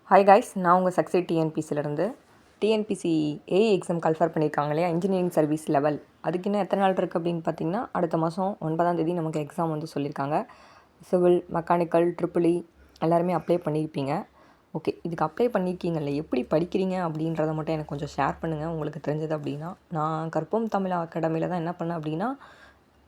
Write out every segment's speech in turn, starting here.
Hi guys, நான் உங்கள் success டிஎன்பிசிலேருந்து. டிஎன்பிசி ஏஇ எக்ஸாம் கால்ஃபர் பண்ணியிருக்காங்க இல்லையா, இன்ஜினியரிங் சர்வீஸ் லெவல். அதுக்கு இன்னும் எத்தனை நாள் இருக்குது அப்படின்னு பார்த்தீங்கன்னா, அடுத்த மாதம் 9ஆம் தேதி நமக்கு எக்ஸாம் வந்து சொல்லியிருக்காங்க. சிவில், மெக்கானிக்கல், ட்ரிபிள் இ எல்லாருமே அப்ளை பண்ணியிருப்பீங்க. ஓகே, இதுக்கு அப்ளை பண்ணியிருக்கீங்கல்ல, எப்படி படிக்கிறீங்க அப்படின்றத மட்டும் எனக்கு கொஞ்சம் ஷேர் பண்ணுங்கள் உங்களுக்கு தெரிஞ்சது அப்படின்னா. நான் கற்போம் தமிழ் அகாடமியில் தான் என்ன பண்ணேன் அப்படின்னா,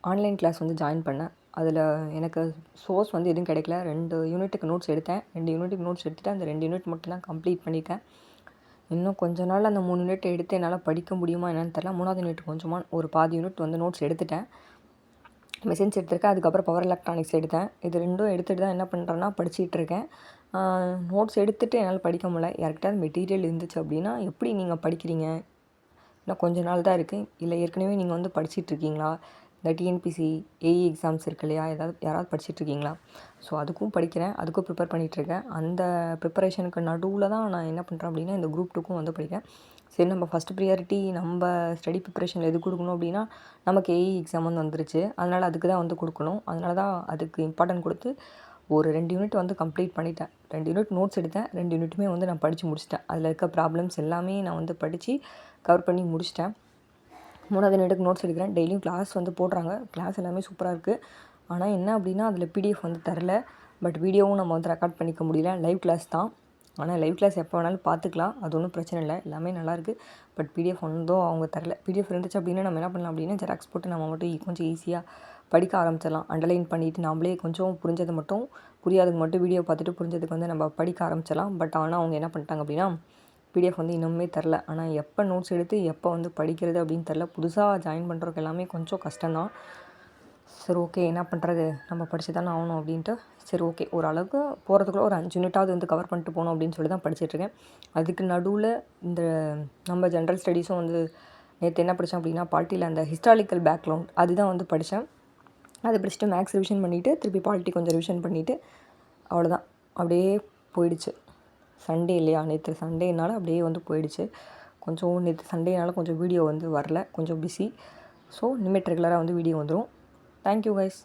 ஆன்லைன் கிளாஸ் வந்து ஜாயின் பண்ணேன். அதில் எனக்கு சோர்ஸ் வந்து எதுவும் கிடைக்கல. 2 யூனிட்டுக்கு நோட்ஸ் எடுத்தேன். 2 யூனிட்டுக்கு நோட்ஸ் எடுத்துகிட்டு அந்த 2 யூனிட் மட்டும் தான் கம்ப்ளீட் பண்ணிட்டேன். இன்னும் கொஞ்ச நாள் அந்த 3 யூனிட் எடுத்து என்னால் படிக்க முடியுமா என்னென்னு தெரில. 3வது யூனிட் கொஞ்சமாக ஒரு பாதி யூனிட் வந்து நோட்ஸ் எடுத்துட்டேன். மெஷின்ஸ் எடுத்திருக்கேன். அதுக்கப்புறம் பவர் எலக்ட்ரானிக்ஸ் எடுத்தேன். இது 2ம் எடுத்துகிட்டு தான் என்ன பண்ணுறேன்னா படிச்சுட்டு இருக்கேன். நோட்ஸ் எடுத்துகிட்டு என்னால் படிக்க முடியல. யார்கிட்டயாவது மெட்டீரியல் இருந்துச்சு அப்படின்னா, எப்படி நீங்கள் படிக்கிறீங்க, இன்னும் கொஞ்ச நாள் தான் இருக்குது, இல்லை ஏற்கனவே நீங்கள் வந்து படிச்சிட்ருக்கீங்களா, இந்த டிஎன்பிசி ஏஇ எக்ஸாம்ஸ் இருக்கு இல்லையா, யாராவது படிச்சிட்ருக்கீங்களா? ஸோ அதுக்கும் படிக்கிறேன், அதுக்கும் ப்ரிப்பேர் பண்ணிகிட்ருக்கேன். அந்த ப்ரிப்பரேஷனுக்கு நடுவில் தான் நான் என்ன பண்ணுறேன் அப்படின்னா, இந்த குரூப் 2க்கும் வந்து படிக்கிறேன். சரி, நம்ம ஃபஸ்ட் ப்ரியாரிட்டி நம்ம ஸ்டடி ப்ரிப்பரேஷனில் எது கொடுக்கணும் அப்படின்னா, நமக்கு ஏஇ எக்ஸாம் வந்து வந்துருச்சு, அதனால் அதுக்கு தான் வந்து கொடுக்கணும். அதனால தான் அதுக்கு இம்பார்ட்டன்ட் கொடுத்து ஒரு 2 யூனிட் வந்து கம்ப்ளீட் பண்ணிட்டேன். 2 யூனிட் நோட்ஸ் எடுத்தேன். 2 யூனிட்டுமே வந்து நான் படித்து முடிச்சிட்டேன். அதில் இருக்க ப்ராப்ளம்ஸ் எல்லாமே நான் வந்து படித்து கவர் பண்ணி முடிச்சிட்டேன். 3வது யூனிட்டுக்கு நோட்ஸ் எடுக்கிறேன். டெய்லியும் கிளாஸ் வந்து போடுறாங்க. கிளாஸ் எல்லாமே சூப்பராக இருக்குது. ஆனால் என்ன அப்படின்னா, அதில் பிடிஎஃப் வந்து தரல. பட் வீடியோவும் நம்ம வந்து ரெக்கார்ட் பண்ணிக்க முடியல. லைவ் கிளாஸ் தான். ஆனால் லைவ் கிளாஸ் எப்போ வேணாலும் பார்த்துக்கலாம், அது ஒன்றும் பிரச்சனை இல்லை, எல்லாமே நல்லாயிருக்கு. பட் பிடிஎஃப் வந்தும் அவங்க தரல. பிடிஎஃப் இருந்துச்சு அப்படின்னா நம்ம என்ன பண்ணலாம் அப்படின்னா, ஜெராக்ஸ் போட்டு நம்ம மட்டும் கொஞ்சம் ஈஸியாக படிக்க ஆரம்பிச்சிடலாம். அண்டர்லைன் பண்ணிவிட்டு நாம்ளே கொஞ்சம் புரிஞ்சதை மட்டும், புரியாதது மட்டும் வீடியோ பார்த்துட்டு புரிஞ்சதுக்கு வந்து நம்ம படிக்க ஆரம்பிச்சிடலாம். பட் ஆனால் அவங்க என்ன பண்ணிட்டாங்க அப்படின்னா, பிடிஎஃப் வந்து இன்னுமே தரல. ஆனால் எப்போ நோட்ஸ் எடுத்து எப்போ வந்து படிக்கிறது அப்படின்னு தெரில. புதுசாக ஜாயின் பண்ணுறதுக்கு எல்லாமே கொஞ்சம் கஷ்டம்தான். சரி, ஓகே, என்ன பண்ணுறது, நம்ம படித்து தானே ஆகணும் அப்படின்ட்டு. சரி, ஓகே, ஓரளவுக்கு போகிறதுக்குள்ள ஒரு 5 யூனிட்டாவது வந்து கவர் பண்ணிட்டு போகணும் அப்படின்னு சொல்லி தான் படிச்சிட்ருக்கேன். அதுக்கு நடுவில் இந்த நம்ம ஜென்ரல் ஸ்டடீஸும் வந்து நேற்று என்ன படித்தேன் அப்படின்னா, பாலிட்டியில் அந்த ஹிஸ்டாரிக்கல் பேக்ரவுண்ட் அதுதான் வந்து படித்தேன். அதை படிச்சுட்டு மேக்ஸ் ரிவிஷன் பண்ணிவிட்டு திருப்பி பாலிட்டி கொஞ்சம் ரிவிஷன் பண்ணிவிட்டு அவ்வளோதான், அப்படியே போயிடுச்சு. சண்டே இல்லையா, நேற்று சண்டேனால அப்படியே வந்து போயிடுச்சு. கொஞ்சம் நேற்று சண்டேனால கொஞ்சம் வீடியோ வந்து வரல, கொஞ்சம் பிஸி. ஸோ இனிமேட் ரெகுலராக வந்து வீடியோ வந்துடும். Thank you guys.